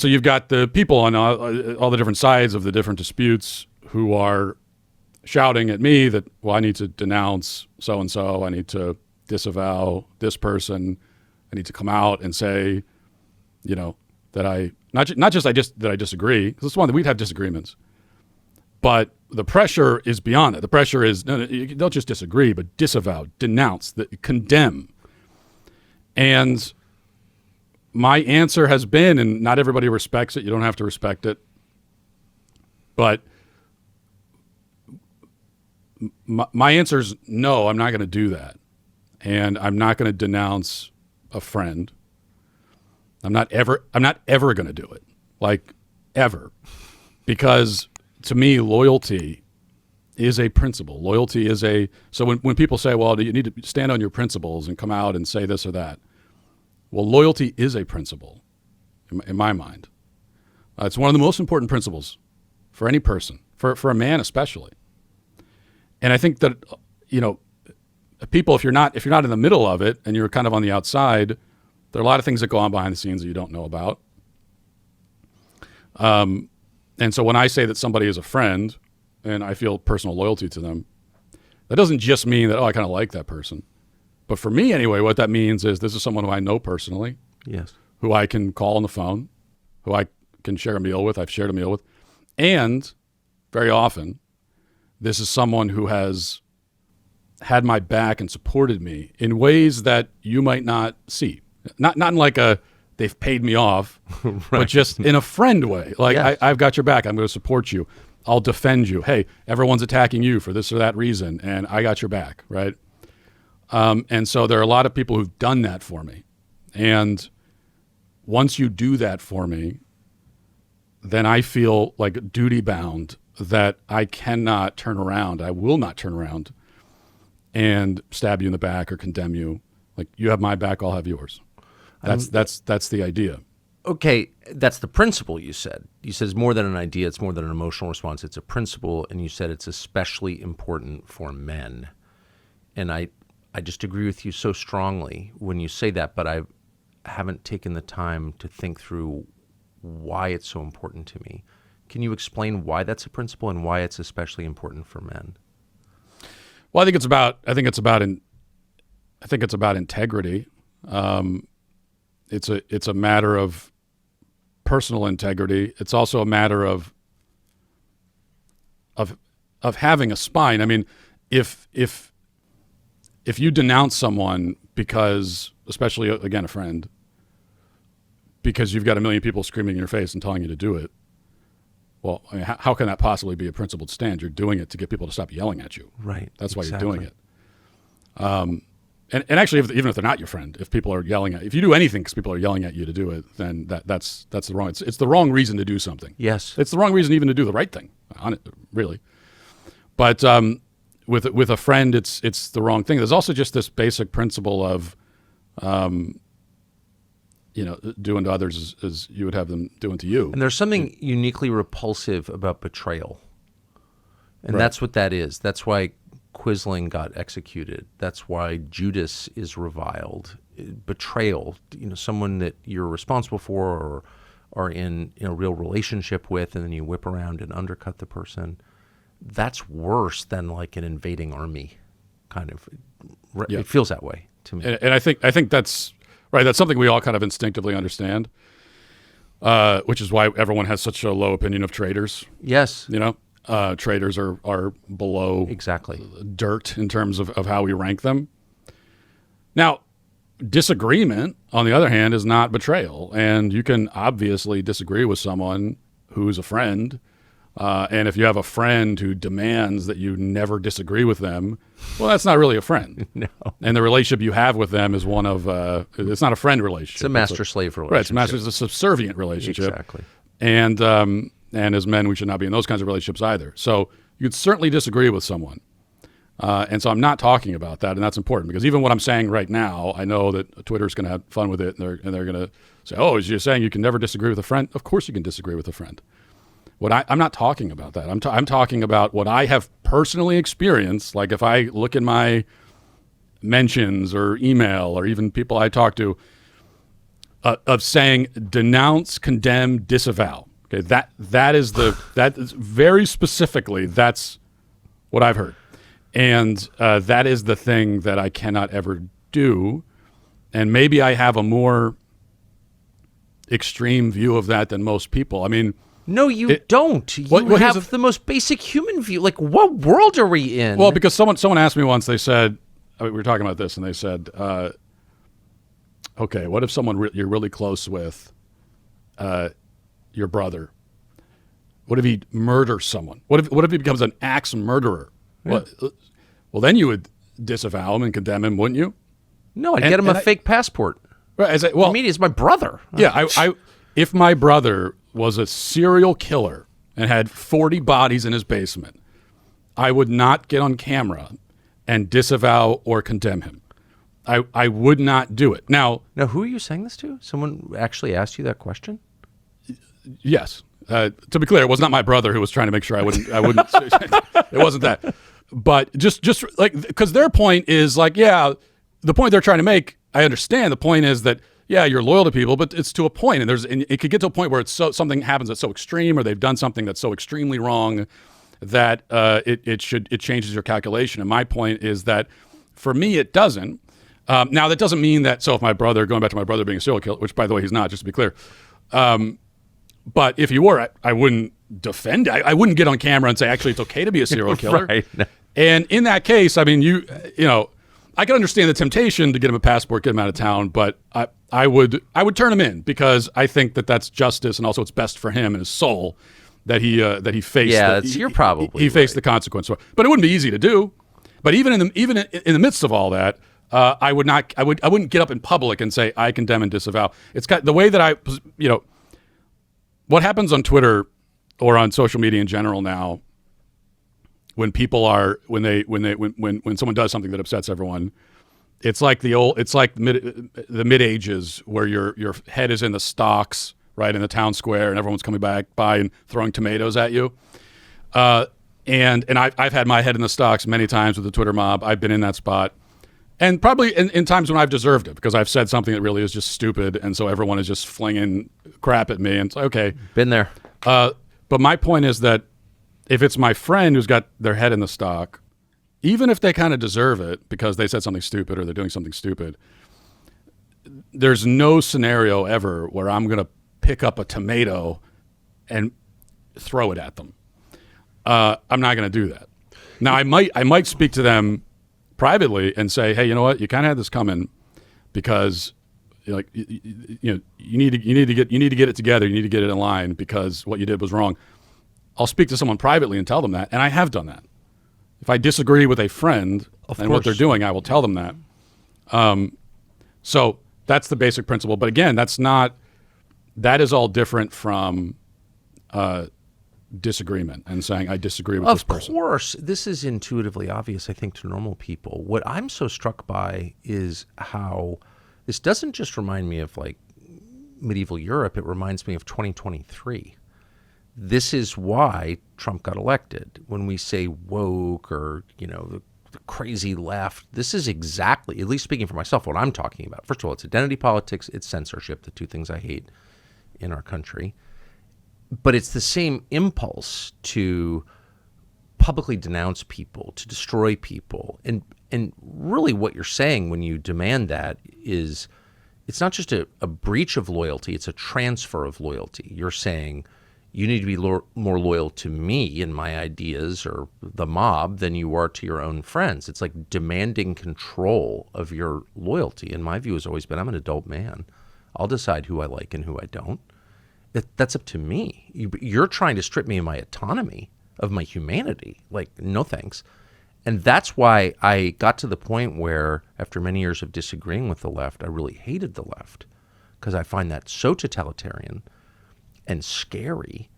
so you've got the people on all the different sides of the different disputes who are shouting at me that, well, I need to denounce so-and-so, I need to disavow this person, I need to come out and say, you know, that that I disagree, because it's one that we'd have disagreements. But the pressure is beyond it. The pressure is, no, you don't just disagree, but disavow, denounce, condemn. And my answer has been, and not everybody respects it, you don't have to respect it, but my answer is no, I'm not going to do that. And I'm not going to denounce a friend. I'm not ever going to do it, like ever, because to me, loyalty is a principle. Loyalty is so when people say, well, do you need to stand on your principles and come out and say this or that? Well, loyalty is a principle in my mind. It's one of the most important principles for any person, for a man especially. And I think that, you know, people, if you're not in the middle of it and you're kind of on the outside, there are a lot of things that go on behind the scenes that you don't know about. And so when I say that somebody is a friend and I feel personal loyalty to them, that doesn't just mean that, oh, I kind of like that person. But for me anyway, what that means is this is someone who I know personally, yes, who I can call on the phone, who I can share a meal with, I've shared a meal with. And very often, this is someone who has had my back and supported me in ways that you might not see. Not in like they've paid me off, right, but just in a friend way. Like, yes, I've got your back. I'm going to support you. I'll defend you. Hey, everyone's attacking you for this or that reason, and I got your back, right? And so there are a lot of people who've done that for me. And once you do that for me, then I feel like duty bound that I cannot turn around. I will not turn around and stab you in the back or condemn you. Like, you have my back, I'll have yours. That's the idea. Okay, that's the principle you said. You said it's more than an idea, it's more than an emotional response, it's a principle, and you said it's especially important for men. And I just agree with you so strongly when you say that, but I haven't taken the time to think through why it's so important to me. Can you explain why that's a principle and why it's especially important for men? Well, I think it's about integrity. It's a matter of personal integrity. It's also a matter of having a spine. I mean, if you denounce someone because, especially again, a friend, because you've got a million people screaming in your face and telling you to do it, well, I mean, how can that possibly be a principled stand? You're doing it to get people to stop yelling at you. Right. That's why exactly. you're doing it. And actually, even if they're not your friend, if people are yelling at you, if you do anything because people are yelling at you to do it, then that's the wrong. It's the wrong reason to do something. Yes. It's the wrong reason even to do the right thing. On it, really. But with a friend, it's the wrong thing. There's also just this basic principle of, doing to others as you would have them doing to you. And there's something uniquely repulsive about betrayal. And that's what that is. That's why Quisling got executed. That's why Judas is reviled. Betrayal, someone that you're responsible for or are in a real relationship with, and then you whip around and undercut the person. That's worse than like an invading army, kind of. Yeah. It feels that way to me. And I think that's right. That's something we all kind of instinctively understand, which is why everyone has such a low opinion of traitors. Yes. Traitors are below exactly dirt in terms of how we rank them. Now, disagreement, on the other hand, is not betrayal. And you can obviously disagree with someone who's a friend. And if you have a friend who demands that you never disagree with them, well, that's not really a friend. No. And the relationship you have with them is one of, it's not a friend relationship. It's a master-slave relationship. Right, it's a subservient relationship. Exactly. And as men, we should not be in those kinds of relationships either. So you could certainly disagree with someone. And so I'm not talking about that, and that's important, because even what I'm saying right now, I know that Twitter's going to have fun with it, and they're going to say, oh, is you saying you can never disagree with a friend? Of course you can disagree with a friend. I'm not talking about that. I'm talking about what I have personally experienced. Like if I look in my mentions or email or even people I talk to, of saying denounce, condemn, disavow. Okay, that is very specifically, that's what I've heard. And that is the thing that I cannot ever do. And maybe I have a more extreme view of that than most people. I mean, no, you don't. You have the most basic human view. Like, what world are we in? Well, because someone asked me once, they said, we were talking about this, and they said, okay, what if someone you're really close with, your brother, what if he murders someone? What if he becomes an axe murderer? Yeah. Well, then you would disavow him and condemn him, wouldn't you? No, I'd get him a fake passport. Right, I mean, he's my brother. Yeah, if my brother was a serial killer and had 40 bodies in his basement, I would not get on camera and disavow or condemn him. I would not do it. Now, who are you saying this to? Someone actually asked you that question? Yes. To be clear, it was not my brother who was trying to make sure I wouldn't. It wasn't that. But just like, because their point is like, yeah, the point they're trying to make, I understand. The point is that, yeah, you're loyal to people, but it's to a point, and it could get to a point where it's something happens that's so extreme, or they've done something that's so extremely wrong that it changes your calculation. And my point is that for me, it doesn't. Now that doesn't mean that. So if my brother, going back to my brother being a serial killer, which by the way he's not, just to be clear. But if you were, I wouldn't defend. I wouldn't get on camera and say, actually, it's okay to be a serial killer. Right. And in that case, I mean, you know, I can understand the temptation to get him a passport, get him out of town, but I would turn him in, because I think that that's justice, and also it's best for him and his soul that he faced. Yeah, you're probably he faced the consequence. But it wouldn't be easy to do. But even in the midst of all that, I wouldn't get up in public and say I condemn and disavow. It's got the way that what happens on Twitter or on social media in general now, when people are when someone does something that upsets everyone, it's like the mid ages where your head is in the stocks, right, in the town square, and everyone's coming by and throwing tomatoes at you. And I've had my head in the stocks many times with the Twitter mob. I've been in that spot. And probably in times when I've deserved it, because I've said something that really is just stupid, and so everyone is just flinging crap at me, and it's like, okay. Been there. But my point is that if it's my friend who's got their head in the stock, even if they kind of deserve it because they said something stupid or they're doing something stupid, there's no scenario ever where I'm going to pick up a tomato and throw it at them. I'm not going to do that. Now, I might speak to them privately and say, hey, you know what? You kind of had this coming, because you need to get it together. You need to get it in line, because what you did was wrong. I'll speak to someone privately and tell them that, and I have done that. If I disagree with a friend and what they're doing, I will tell them that. So that's the basic principle. But again, that is all different from disagreement and saying I disagree with this person. Of course, this is intuitively obvious, I think, to normal people. What I'm so struck by is how this doesn't just remind me of like medieval Europe. It reminds me of 2023. This is why Trump got elected. When we say woke or, the crazy left, this is exactly, at least speaking for myself, what I'm talking about. First of all, it's identity politics, it's censorship, the two things I hate in our country. But it's the same impulse to publicly denounce people, to destroy people. And really what you're saying when you demand that is it's not just a breach of loyalty, it's a transfer of loyalty. You're saying you need to be more loyal to me and my ideas or the mob than you are to your own friends. It's like demanding control of your loyalty. And my view has always been, I'm an adult man. I'll decide who I like and who I don't. That's up to me. You're trying to strip me of my autonomy, of my humanity. Like, no thanks. And that's why I got to the point where, after many years of disagreeing with the left, I really hated the left, because I find that so totalitarian and scary.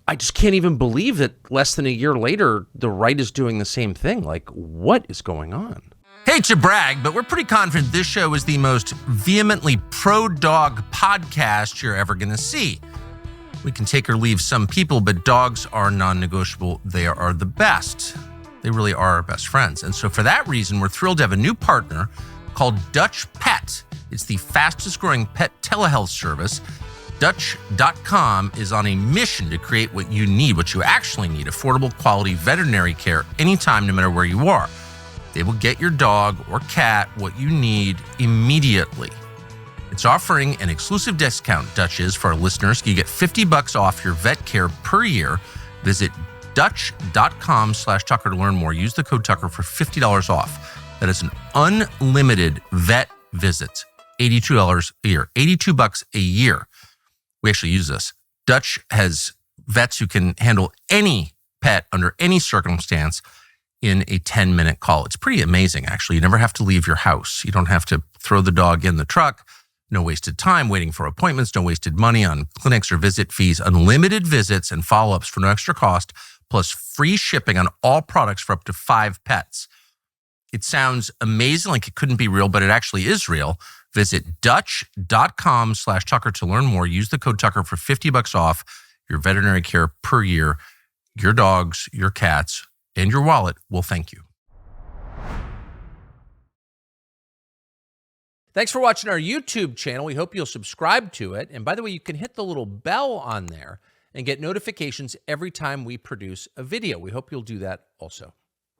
I just can't even believe that less than a year later, the right is doing the same thing. Like, what is going on? Hate to brag, but we're pretty confident this show is the most vehemently pro-dog podcast you're ever going to see. We can take or leave some people, but dogs are non-negotiable. They are the best. They really are our best friends. And so for that reason, we're thrilled to have a new partner, called Dutch Pet. It's the fastest growing pet telehealth service. Dutch.com is on a mission to create what you need, what you actually need, affordable, quality veterinary care anytime, no matter where you are. They will get your dog or cat what you need immediately. It's offering an exclusive discount, Dutch is, for our listeners. You get $50 off your vet care per year. Visit Dutch.com/Tucker to learn more. Use the code Tucker for $50 off. That is an unlimited vet visit. $82 a year, $82 a year. We actually use this. Dutch has vets who can handle any pet under any circumstance in a 10-minute call. It's pretty amazing, actually. You never have to leave your house. You don't have to throw the dog in the truck. No wasted time waiting for appointments, no wasted money on clinics or visit fees, unlimited visits and follow-ups for no extra cost, plus free shipping on all products for up to 5 pets. It sounds amazing, like it couldn't be real, but it actually is real. Visit Dutch.com/Tucker to learn more. Use the code Tucker for $50 off your veterinary care per year. Your dogs, your cats, and your wallet will thank you. Thanks for watching our YouTube channel. We hope you'll subscribe to it. And by the way, you can hit the little bell on there and get notifications every time we produce a video. We hope you'll do that also.